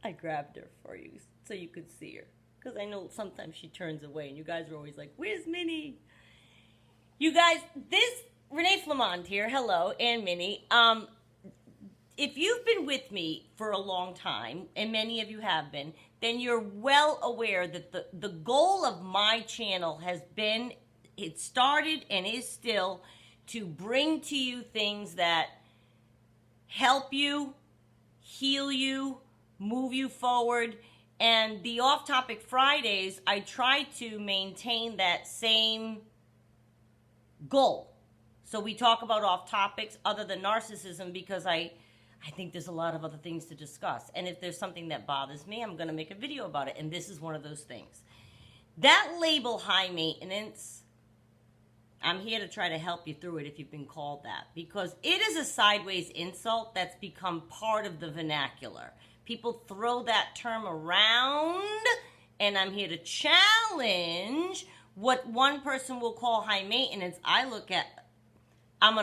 I grabbed her for you so you could see her. Because I know sometimes she turns away, and you guys are always like, where's Minnie? You guys, this, Renee Flamond here, hello, and Minnie. If you've been with me for a long time, and many of you have been, then you're well aware that the goal of my channel has been, it started and is still, to bring to you things that help you, heal you, move you forward. And the Off Topic Fridays, I try to maintain that same goal. So we talk about off topics other than narcissism because I think there's a lot of other things to discuss. And if there's something that bothers me, I'm going to make a video about it. And this is one of those things. That label, high maintenance, I'm here to try to help you through it if you've been called that. Because it is a sideways insult that's become part of the vernacular. People throw that term around, and I'm here to challenge what one person will call high maintenance. I'm going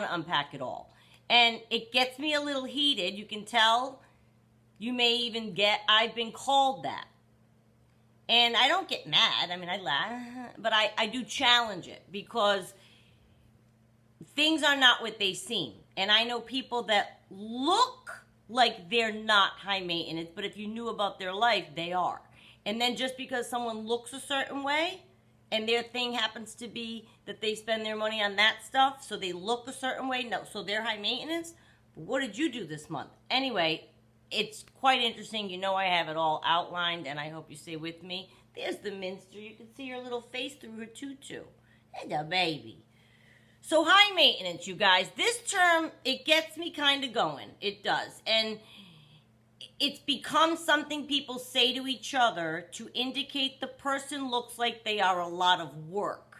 to unpack it all. And it gets me a little heated. You can tell, you may even get, I've been called that. And I don't get mad. I mean, I laugh, but I do challenge it because things are not what they seem. And I know people that look like they're not high maintenance, but if you knew about their life, they are. And then just because someone looks a certain way and their thing happens to be that they spend their money on that stuff, so they look a certain way, no, so they're high maintenance. But what did you do this month? Anyway, it's quite interesting. You know I have it all outlined, and I hope you stay with me. There's the minster. You can see her little face through her tutu. And the baby. So high maintenance, you guys. This term, it gets me kind of going. It does. And it's become something people say to each other to indicate the person looks like they are a lot of work.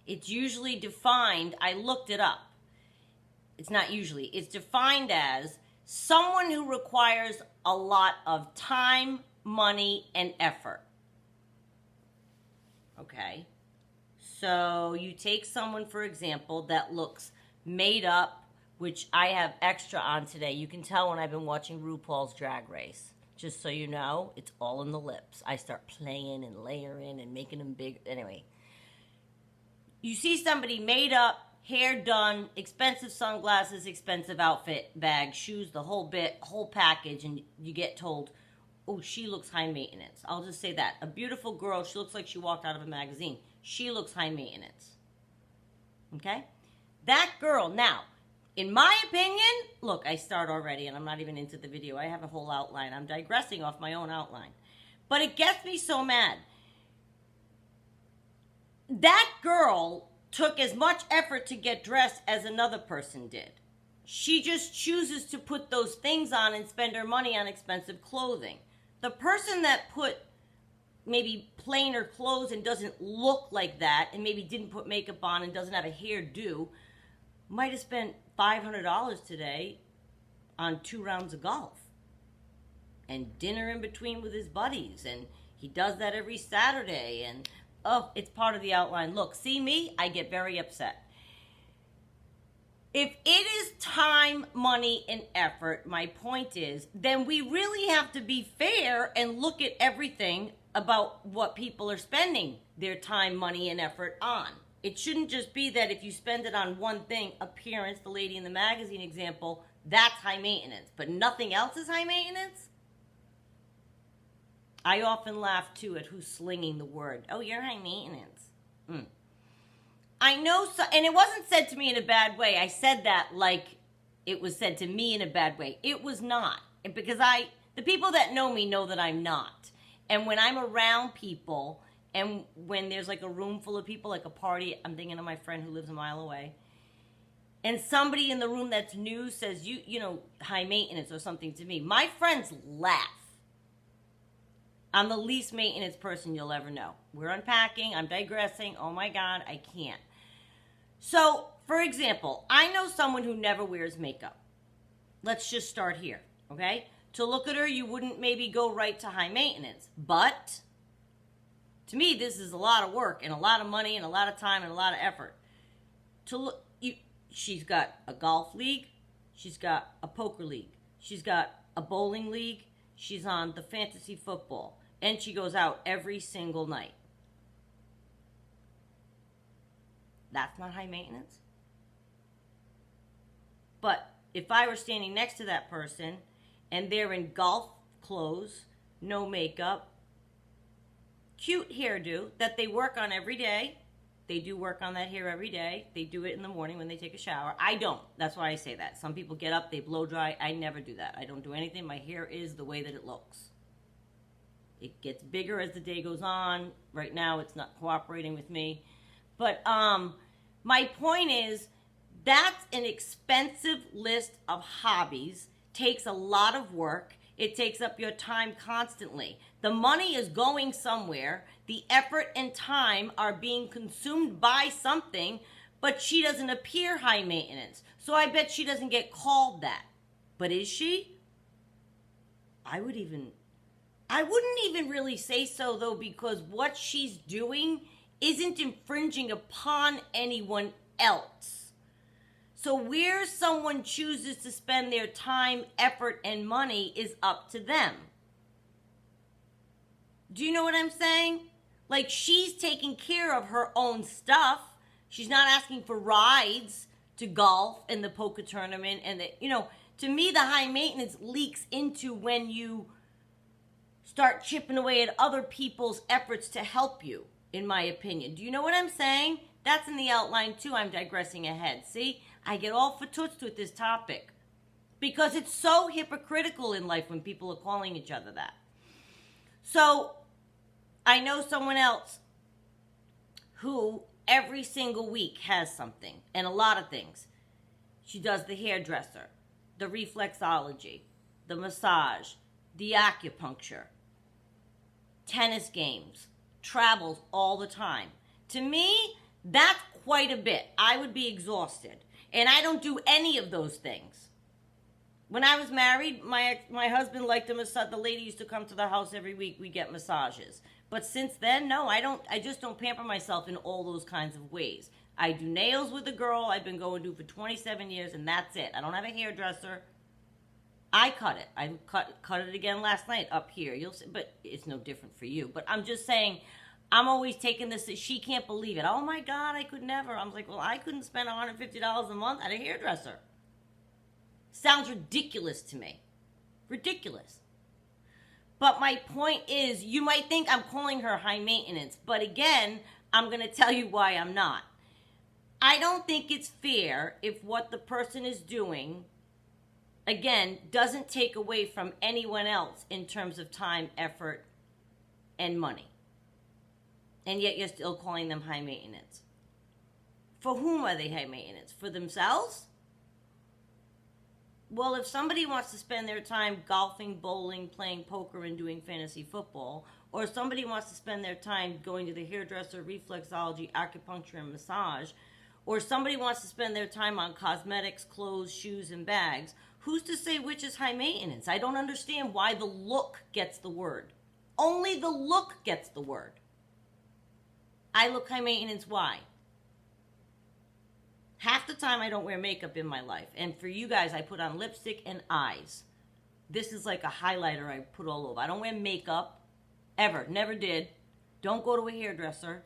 It's usually defined, I looked it up. It's not usually. It's defined as someone who requires a lot of time, money, and effort. Okay. So you take someone, for example, that looks made up, which I have extra on today. You can tell when I've been watching RuPaul's Drag Race. Just so you know, it's all in the lips. I start playing and layering and making them big. Anyway, you see somebody made up, hair done, expensive sunglasses, expensive outfit, bag, shoes, the whole bit, whole package, and you get told, oh, she looks high maintenance. I'll just say that. A beautiful girl, she looks like she walked out of a magazine. She looks high maintenance. Okay? That girl, now, in my opinion, look, I start already, and I'm not even into the video. I have a whole outline. I'm digressing off my own outline. But it gets me so mad. That girl took as much effort to get dressed as another person did. She just chooses to put those things on and spend her money on expensive clothing. The person that put maybe plainer clothes and doesn't look like that and maybe didn't put makeup on and doesn't have a hairdo might have spent $500 today on 2 rounds of golf and dinner in between with his buddies, and he does that every Saturday, and oh, it's part of the outline. Look, see me? I get very upset. If it is time, money, and effort, my point is, then we really have to be fair and look at everything about what people are spending their time, money, and effort on. It shouldn't just be that if you spend it on one thing, appearance, the lady in the magazine example, that's high maintenance, but nothing else is high maintenance? I often laugh, too, at who's slinging the word. Oh, you're high maintenance. I know, and it wasn't said to me in a bad way. I said that like it was said to me in a bad way. It was not. Because the people that know me know that I'm not. And when I'm around people, and when there's like a room full of people, like a party, I'm thinking of my friend who lives a mile away, and somebody in the room that's new says, you know, high maintenance or something to me, my friends laugh. I'm the least maintenance person you'll ever know. We're unpacking. I'm digressing. Oh, my God, I can't. So, for example, I know someone who never wears makeup. Let's just start here, okay? To look at her, you wouldn't maybe go right to high maintenance. But to me, this is a lot of work and a lot of money and a lot of time and a lot of effort. To look, she's got a golf league. She's got a poker league. She's got a bowling league. She's on the fantasy football. And she goes out every single night. That's not high maintenance. But if I were standing next to that person and they're in golf clothes, no makeup, cute hairdo that they work on every day. They do work on that hair every day. They do it in the morning when they take a shower. I don't. That's why I say that. Some people get up, they blow dry. I never do that. I don't do anything. My hair is the way that it looks. It gets bigger as the day goes on. Right now, it's not cooperating with me. But my point is, that's an expensive list of hobbies. Takes a lot of work. It takes up your time constantly. The money is going somewhere. The effort and time are being consumed by something, but she doesn't appear high maintenance. So I bet she doesn't get called that. But is she? I wouldn't even really say so, though, because what she's doing isn't infringing upon anyone else. So where someone chooses to spend their time, effort, and money is up to them. Do you know what I'm saying? Like, she's taking care of her own stuff. She's not asking for rides to golf and the poker tournament. And, to me, the high maintenance leaks into when you start chipping away at other people's efforts to help you, in my opinion. Do you know what I'm saying? That's in the outline, too. I'm digressing ahead. See? I get all fatoutsed with this topic because it's so hypocritical in life when people are calling each other that. So I know someone else who every single week has something, and a lot of things. She does the hairdresser, the reflexology, the massage, the acupuncture, tennis games, travels all the time. To me, that's quite a bit. I would be exhausted. And I don't do any of those things. When I was married, my husband liked a massage. The lady used to come to the house every week. We get massages. But since then, no, I don't. I just don't pamper myself in all those kinds of ways. I do nails with a girl I've been going to for 27 years, and that's it. I don't have a hairdresser. I cut it. I cut it again last night up here. You'll see, but it's no different for you. But I'm just saying, I'm always taking this, she can't believe it. Oh my God, I could never. I'm like, well, I couldn't spend $150 a month at a hairdresser. Sounds ridiculous to me. Ridiculous. But my point is, you might think I'm calling her high maintenance, but again, I'm going to tell you why I'm not. I don't think it's fair if what the person is doing, again, doesn't take away from anyone else in terms of time, effort, and money. And yet you're still calling them high maintenance. For whom are they high maintenance? For themselves? Well, if somebody wants to spend their time golfing, bowling, playing poker, and doing fantasy football, or somebody wants to spend their time going to the hairdresser, reflexology, acupuncture, and massage, or somebody wants to spend their time on cosmetics, clothes, shoes, and bags, who's to say which is high maintenance? I don't understand why the look gets the word. Only the look gets the word. I look high maintenance, why? Half the time I don't wear makeup in my life. And for you guys, I put on lipstick and eyes. This is like a highlighter I put all over. I don't wear makeup, ever. Never did. Don't go to a hairdresser.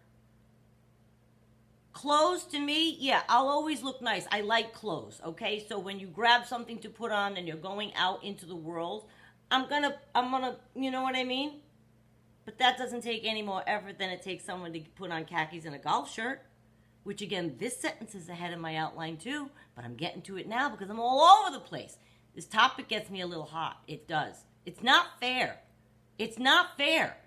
Clothes, to me, yeah, I'll always look nice. I like clothes, okay? So when you grab something to put on and you're going out into the world, I'm gonna, you know what I mean? But that doesn't take any more effort than it takes someone to put on khakis and a golf shirt. Which, again, this sentence is ahead of my outline, too. But I'm getting to it now because I'm all over the place. This topic gets me a little hot. It does. It's not fair. It's not fair.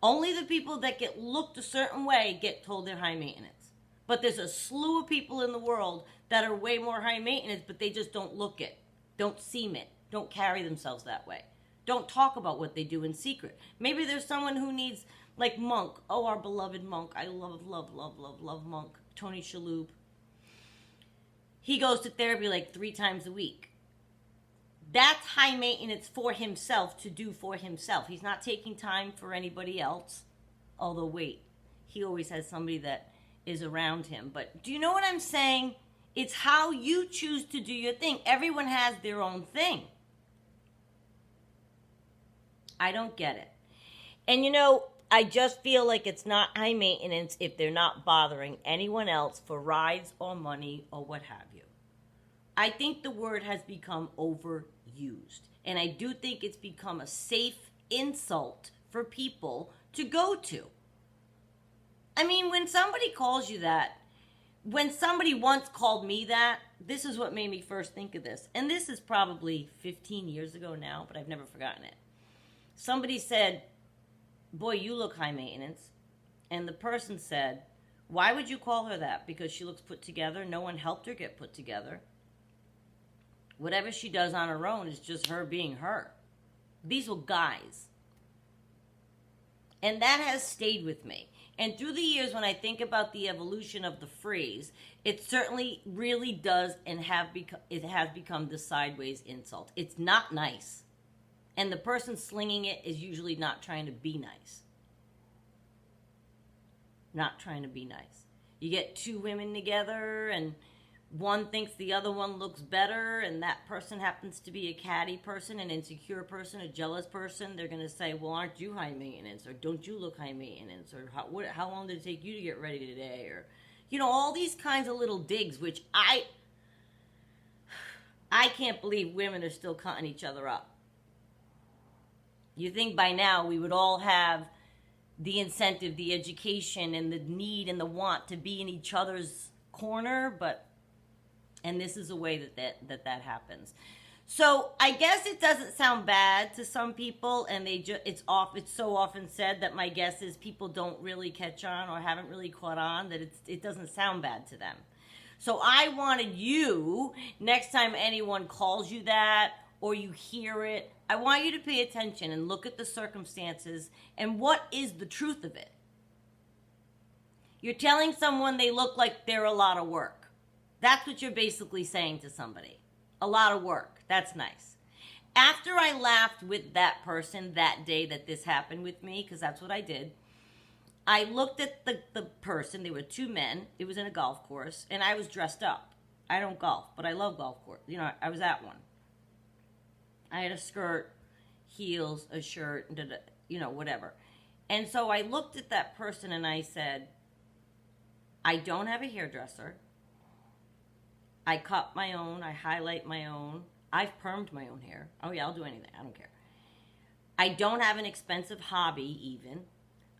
Only the people that get looked a certain way get told they're high maintenance. But there's a slew of people in the world that are way more high maintenance, but they just don't look it. Don't seem it. Don't carry themselves that way. Don't talk about what they do in secret. Maybe there's someone who needs, like Monk. Oh, our beloved Monk. I love Monk. Tony Shalhoub. He goes to therapy like 3 times a week. That's high maintenance for himself to do for himself. He's not taking time for anybody else. Although, wait, he always has somebody that is around him. But do you know what I'm saying? It's how you choose to do your thing. Everyone has their own thing. I don't get it. And I just feel like it's not high maintenance if they're not bothering anyone else for rides or money or what have you. I think the word has become overused. And I do think it's become a safe insult for people to go to. I mean, when somebody calls you that, when somebody once called me that, this is what made me first think of this. And this is probably 15 years ago now, but I've never forgotten it. Somebody said, "Boy, you look high maintenance." And the person said, "Why would you call her that? Because she looks put together. No one helped her get put together. Whatever she does on her own is just her being her." These were guys. And that has stayed with me. And through the years, when I think about the evolution of the phrase, it certainly really does and it has become the sideways insult. It's not nice. And the person slinging it is usually not trying to be nice. Not trying to be nice. You get two women together and one thinks the other one looks better, and that person happens to be a catty person, an insecure person, a jealous person. They're going to say, "Well, aren't you high maintenance?" Or "Don't you look high maintenance?" Or how long did it take you to get ready today? Or, all these kinds of little digs, which I can't believe women are still cutting each other up. You think by now we would all have the incentive, the education, and the need and the want to be in each other's corner, and this is a way that happens. So I guess it doesn't sound bad to some people, and it's so often said that my guess is people don't really catch on or haven't really caught on that it doesn't sound bad to them. So I wanted you, next time anyone calls you that or you hear it, I want you to pay attention and look at the circumstances and what is the truth of it. You're telling someone they look like they're a lot of work. That's what you're basically saying to somebody. A lot of work. That's nice. After I laughed with that person that day that this happened with me, because that's what I did, I looked at the person. There were two men. It was in a golf course, and I was dressed up. I don't golf, but I love golf course. I was at one. I had a skirt, heels, a shirt, whatever. And so I looked at that person and I said, "I don't have a hairdresser. I cut my own. I highlight my own. I've permed my own hair. Oh, yeah, I'll do anything. I don't care. I don't have an expensive hobby, even.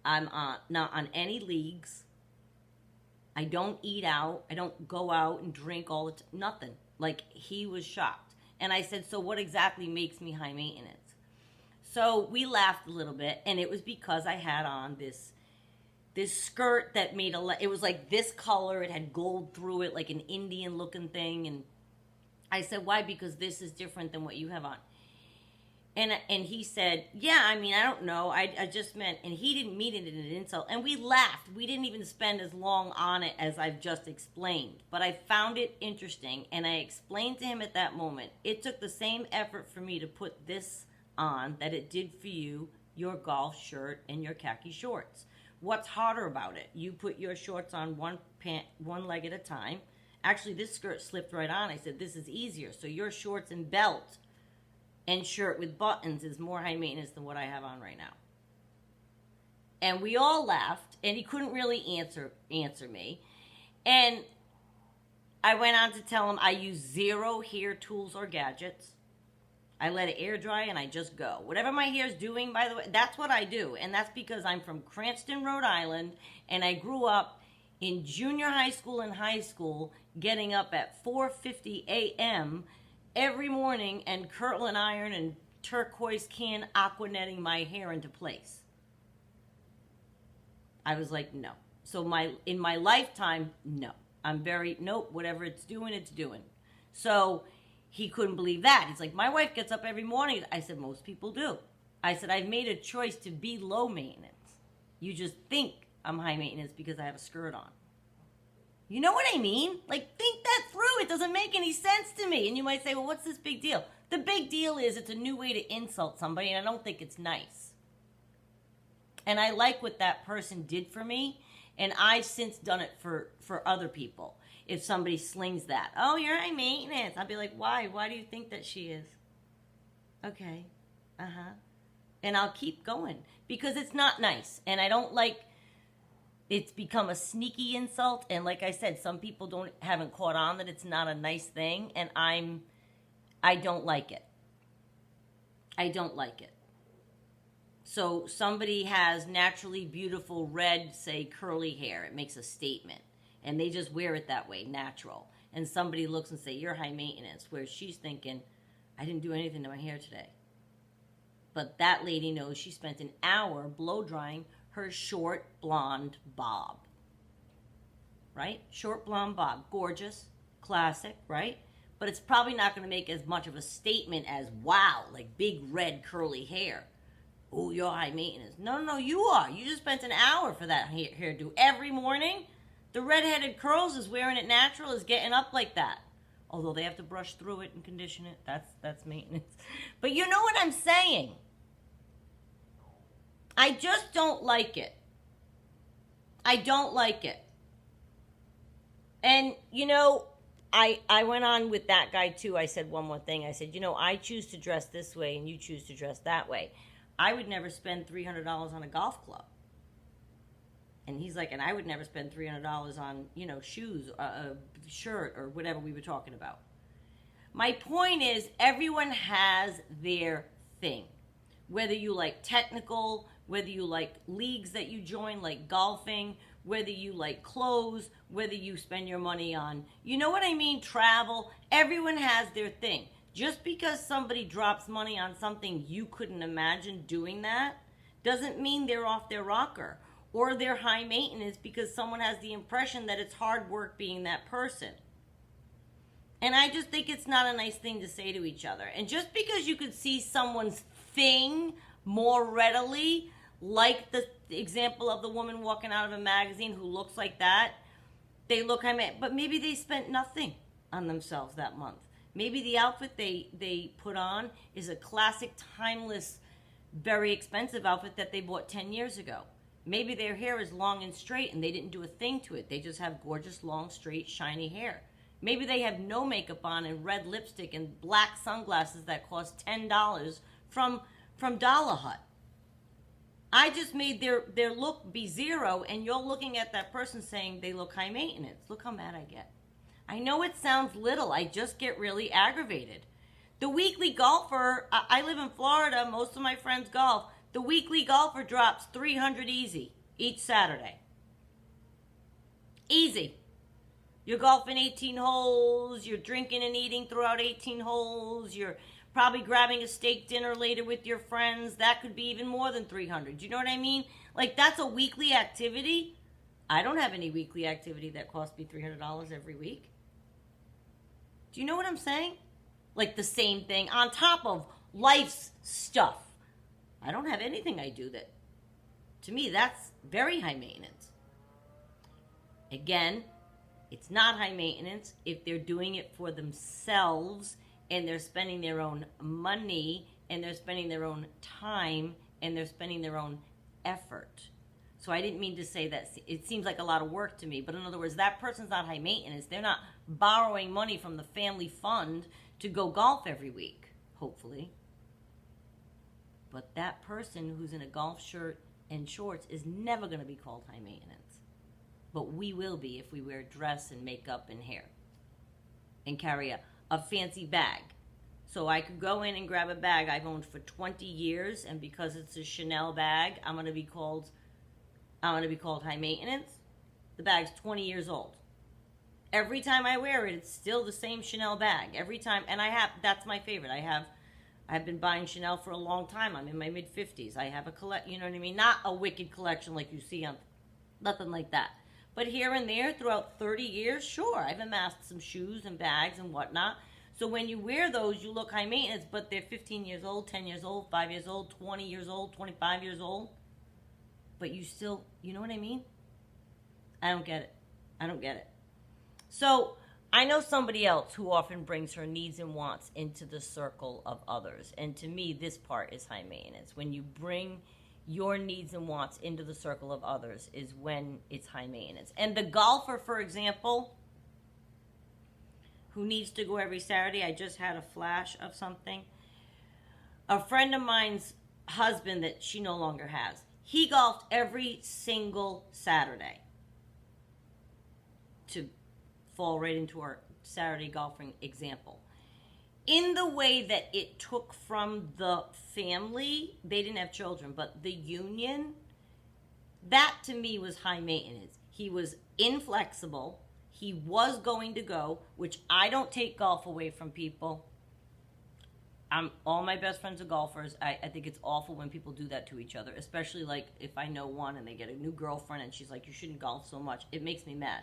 I'm not on any leagues. I don't eat out. I don't go out and drink all the time. Nothing." Like, he was shocked. And I said, "So what exactly makes me high maintenance?" So we laughed a little bit, and it was because I had on this skirt that it was like this color. It had gold through it, like an Indian looking thing. And I said, "Why?" "Because this is different than what you have on." And he said, "Yeah, I mean, I don't know. I just meant," and he didn't mean it in an insult. And we laughed. We didn't even spend as long on it as I've just explained. But I found it interesting, and I explained to him at that moment, it took the same effort for me to put this on that it did for you, your golf shirt and your khaki shorts. What's harder about it? You put your shorts on one leg at a time. Actually, this skirt slipped right on. I said, "This is easier." So your shorts and belt and shirt with buttons is more high maintenance than what I have on right now. And we all laughed, and he couldn't really answer me. And I went on to tell him I use 0 hair tools or gadgets. I let it air dry and I just go. Whatever my hair's doing, by the way, that's what I do. And that's because I'm from Cranston, Rhode Island, and I grew up in junior high school and high school getting up at 4:50 a.m. every morning and curling iron and turquoise can aqua netting my hair into place. I was like, no. So in my lifetime, no. Nope, whatever it's doing. So he couldn't believe that. He's like, "My wife gets up every morning." I said, "Most people do." I said, "I've made a choice to be low maintenance. You just think I'm high maintenance because I have a skirt on." You know what I mean? Like, think that through. It doesn't make any sense to me. And you might say, "Well, what's this big deal?" The big deal is it's a new way to insult somebody, and I don't think it's nice. And I like what that person did for me, and I've since done it for other people. If somebody slings that, "Oh, you're high maintenance," I'll be like, "Why? Why do you think that she is?" "Okay, And I'll keep going because it's not nice. And I don't like it's become a sneaky insult. And like I said, some people haven't caught on that it's not a nice thing. And I don't like it. I don't like it. So somebody has naturally beautiful red, say, curly hair. It makes a statement. And they just wear it that way, natural. And somebody looks and say, you're high maintenance. Where she's thinking, I didn't do anything to my hair today. But that lady knows she spent an hour blow drying her short blonde bob. Right? Short blonde bob. Gorgeous. Classic, right? But it's probably not going to make as much of a statement as, wow, like big red curly hair. Oh, you're high maintenance. No, you are. You just spent an hour for that hairdo every morning. The redheaded curls is wearing it natural, is getting up like that. Although they have to brush through it and condition it. That's maintenance. But you know what I'm saying. I just don't like it. I don't like it. And, you know, I went on with that guy too. I said one more thing. I said, you know, I choose to dress this way and you choose to dress that way. I would never spend $300 on a golf club. And he's like, and I would never spend $300 on, you know, shoes, a shirt, or whatever we were talking about. My point is, everyone has their thing. Whether you like technical, whether you like leagues that you join, like golfing, whether you like clothes, whether you spend your money on, you know what I mean, travel. Everyone has their thing. Just because somebody drops money on something you couldn't imagine doing that doesn't mean they're off their rocker or they're high maintenance because someone has the impression that it's hard work being that person. And I just think it's not a nice thing to say to each other. And just because you could see someone's thing more readily, like the example of the woman walking out of a magazine who looks like that, they look high maintenance, but maybe they spent nothing on themselves that month. Maybe the outfit they put on is a classic, timeless, very expensive outfit that they bought 10 years ago. Maybe their hair is long and straight and they didn't do a thing to it. They just have gorgeous, long, straight, shiny hair. Maybe they have no makeup on and red lipstick and black sunglasses that cost $10 from Dollar Hut. I just made their look be zero, and you're looking at that person saying they look high maintenance. Look how mad I get. I know it sounds little. I just get really aggravated. The weekly golfer, I live in Florida. Most of my friends golf. The weekly golfer drops $300 easy each Saturday. Easy. You're golfing 18 holes. You're drinking and eating throughout 18 holes. You're probably grabbing a steak dinner later with your friends. That could be even more than $300. You know what I mean? Like, that's a weekly activity. I don't have any weekly activity that costs me $300 every week. Do you know what I'm saying? Like the same thing on top of life's stuff. I don't have anything I do that, to me, that's very high maintenance. Again, it's not high maintenance if they're doing it for themselves and they're spending their own money and they're spending their own time and they're spending their own effort. So I didn't mean to say that it seems like a lot of work to me, but in other words, that person's not high maintenance. They're not borrowing money from the family fund to go golf every week, hopefully. But that person who's in a golf shirt and shorts is never going to be called high maintenance. But we will be if we wear dress and makeup and hair and carry a fancy bag. So I could go in and grab a bag I've owned for 20 years, and because it's a Chanel bag, I'm going to be called high maintenance. The bag's 20 years old. Every time I wear it, it's still the same Chanel bag. Every time, and that's my favorite. I've been buying Chanel for a long time. I'm in my mid-50s. I have a you know what I mean? Not a wicked collection like you see on, nothing like that. But here and there, throughout 30 years, sure, I've amassed some shoes and bags and whatnot. So when you wear those, you look high maintenance, but they're 15 years old, 10 years old, 5 years old, 20 years old, 25 years old. But you still, you know what I mean? I don't get it. So I know somebody else who often brings her needs and wants into the circle of others. And to me, this part is high maintenance. When you bring your needs and wants into the circle of others is when it's high maintenance. And the golfer, for example, who needs to go every Saturday, I just had a flash of something. A friend of mine's husband that she no longer has. He golfed every single Saturday, to fall right into our Saturday golfing example. In the way that it took from the family, they didn't have children, but the union, that to me was high maintenance. He was inflexible. He was going to go, which I don't take golf away from people. All my best friends are golfers. I think it's awful when people do that to each other, especially like if I know one and they get a new girlfriend and she's like, you shouldn't golf so much. It makes me mad.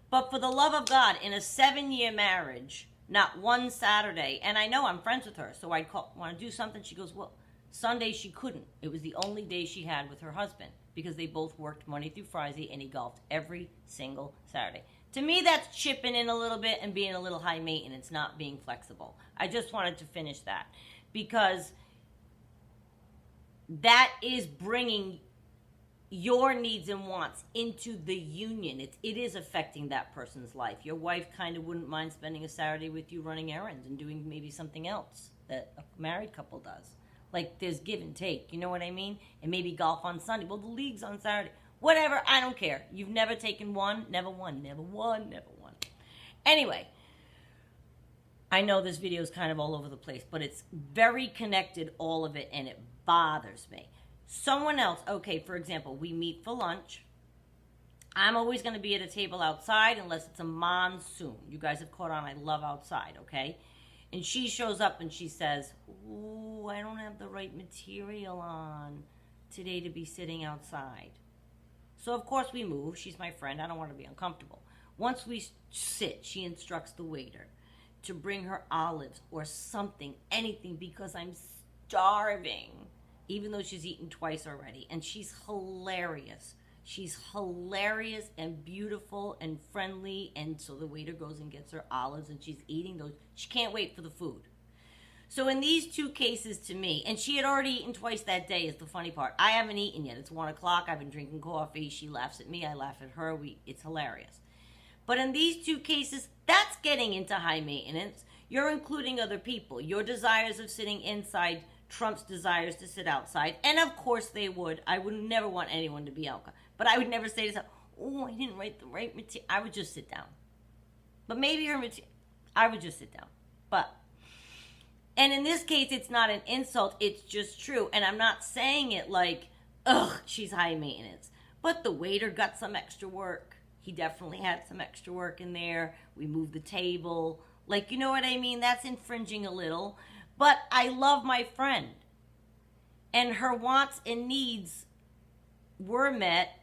But for the love of God, in a 7-year marriage, not one Saturday, and I know I'm friends with her, so I'd want to do something. She goes, well, Sunday she couldn't. It was the only day she had with her husband because they both worked Monday through Friday, and he golfed every single Saturday. To me, that's chipping in a little bit and being a little high maintenance, not being flexible. I just wanted to finish that because that is bringing your needs and wants into the union. It is affecting that person's life. Your wife kind of wouldn't mind spending a Saturday with you running errands and doing maybe something else that a married couple does. Like there's give and take, you know what I mean? And maybe golf on Sunday. Well, the league's on Saturday. Whatever, I don't care. You've never taken one, never won, never won, never won. Anyway, I know this video is kind of all over the place, but it's very connected, all of it, and it bothers me. Someone else, okay, for example, we meet for lunch. I'm always going to be at a table outside unless it's a monsoon. You guys have caught on, I love outside, okay? And she shows up and she says, ooh, I don't have the right material on today to be sitting outside. So, of course, we move. She's my friend. I don't want to be uncomfortable. Once we sit, she instructs the waiter to bring her olives or something, anything, because I'm starving, even though she's eaten twice already. And she's hilarious. She's hilarious and beautiful and friendly. And so the waiter goes and gets her olives, and she's eating those. She can't wait for the food. So in these two cases to me, and she had already eaten twice that day is the funny part. I haven't eaten yet. It's 1 o'clock. I've been drinking coffee. She laughs at me. I laugh at her. It's hilarious. But in these two cases, that's getting into high maintenance. You're including other people. Your desires of sitting inside trumps desires to sit outside. And of course they would. I would never want anyone to be out. But I would never say to myself, oh, I didn't write the right material. I would just sit down. But maybe her material, I would just sit down. And in this case, it's not an insult. It's just true. And I'm not saying it like, ugh, she's high maintenance. But the waiter got some extra work. He definitely had some extra work in there. We moved the table. Like, you know what I mean? That's infringing a little. But I love my friend. And her wants and needs were met.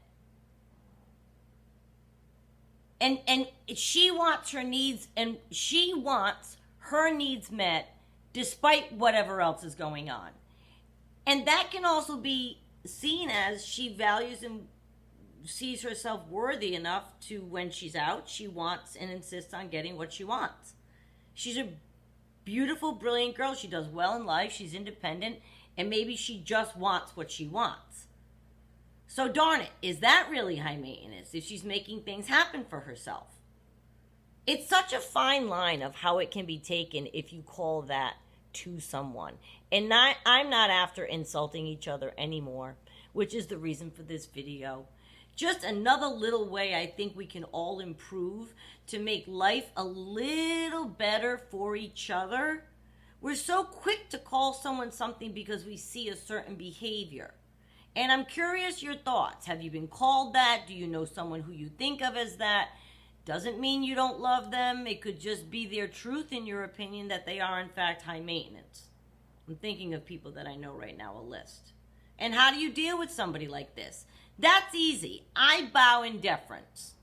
And she wants her needs, and she wants her needs met despite whatever else is going on. And that can also be seen as she values and sees herself worthy enough to, when she's out, she wants and insists on getting what she wants. She's a beautiful, brilliant girl. She does well in life. She's independent. And maybe she just wants what she wants. So darn it, is that really high maintenance if she's making things happen for herself? It's such a fine line of how it can be taken if you call that to someone. And I'm not after insulting each other anymore, which is the reason for this video. Just another little way I think we can all improve to make life a little better for each other. We're so quick to call someone something because we see a certain behavior. And I'm curious your thoughts. Have you been called that? Do you know someone who you think of as that? Doesn't mean you don't love them. It could just be their truth in your opinion that they are in fact high maintenance. I'm thinking of people that I know right now, a list. And how do you deal with somebody like this? That's easy. I bow in deference.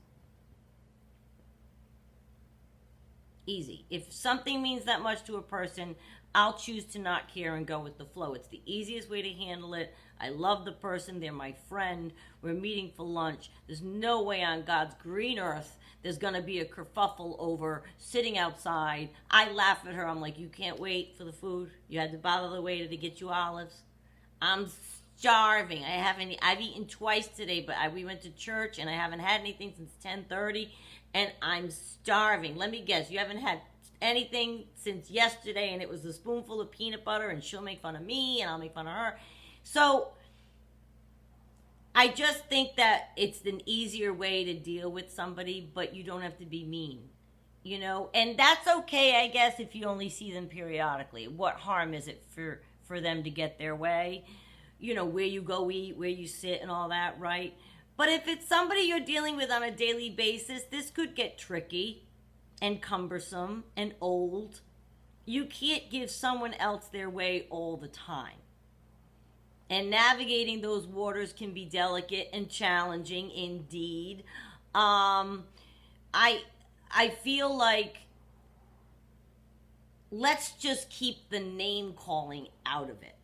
Easy. If something means that much to a person, I'll choose to not care and go with the flow. It's the easiest way to handle it. I love the person. They're my friend. We're meeting for lunch. There's no way on God's green earth there's going to be a kerfuffle over sitting outside. I laugh at her. I'm like, you can't wait for the food? You had to bother the waiter to get you olives? I'm starving. I've eaten twice today, but we went to church and I haven't had anything since 10:30 and I'm starving. Let me guess, you haven't had anything since yesterday, and it was a spoonful of peanut butter, and she'll make fun of me, and I'll make fun of her. So I just think that it's an easier way to deal with somebody, but you don't have to be mean, you know? And that's okay, I guess, if you only see them periodically. What harm is it for them to get their way? You know, where you go eat, where you sit, and all that, right? But if it's somebody you're dealing with on a daily basis, this could get tricky and cumbersome and old. You can't give someone else their way all the time. And navigating those waters can be delicate and challenging indeed. I feel like let's just keep the name calling out of it.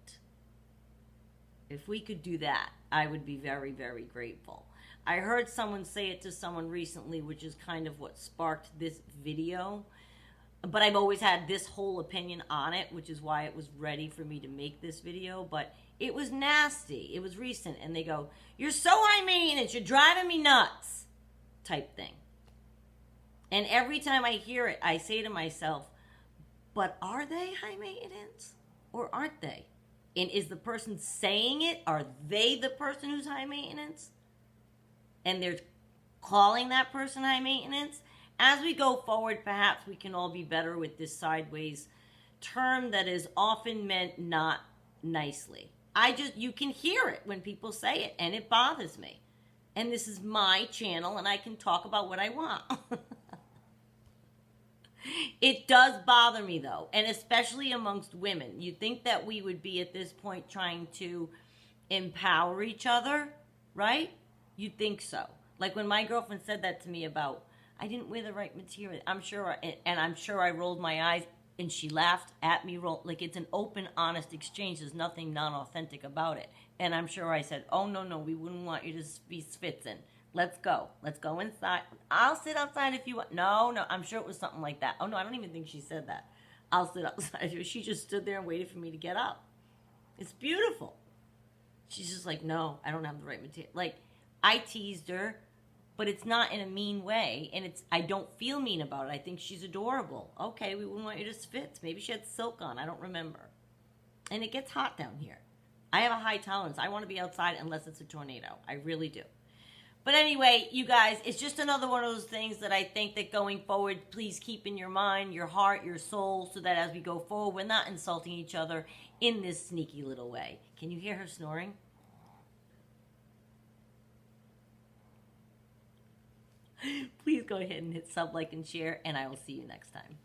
If we could do that, I would be very, very grateful. I heard someone say it to someone recently, which is kind of what sparked this video. But I've always had this whole opinion on it, which is why it was ready for me to make this video. But it was nasty. It was recent. And they go, "You're so high maintenance. You're driving me nuts," type thing. And every time I hear it, I say to myself, but are they high maintenance or aren't they? And is the person saying it, are they the person who's high maintenance? And they're calling that person high maintenance? As we go forward, perhaps we can all be better with this sideways term that is often meant not nicely. You can hear it when people say it, and it bothers me. And this is my channel, and I can talk about what I want. It does bother me, though, and especially amongst women. You'd think that we would be at this point trying to empower each other, right? You'd think so. Like when my girlfriend said that to me about, I didn't wear the right material. I'm sure I rolled my eyes, and she laughed at me. Like it's an open, honest exchange. There's nothing non-authentic about it. And I'm sure I said, oh, no, we wouldn't want you to be spitzing. Let's go. Let's go inside. I'll sit outside if you want. No, I'm sure it was something like that. Oh, no, I don't even think she said that. I'll sit outside. She just stood there and waited for me to get up. It's beautiful. She's just like, no, I don't have the right material. Like, I teased her, but it's not in a mean way, and I don't feel mean about it. I think she's adorable. Okay, we wouldn't want you to spitz. Maybe she had silk on. I don't remember. And it gets hot down here. I have a high tolerance. I want to be outside unless it's a tornado. I really do. But anyway, you guys, it's just another one of those things that I think that going forward, please keep in your mind, your heart, your soul, so that as we go forward, we're not insulting each other in this sneaky little way. Can you hear her snoring? Please go ahead and hit sub, like, and share, and I will see you next time.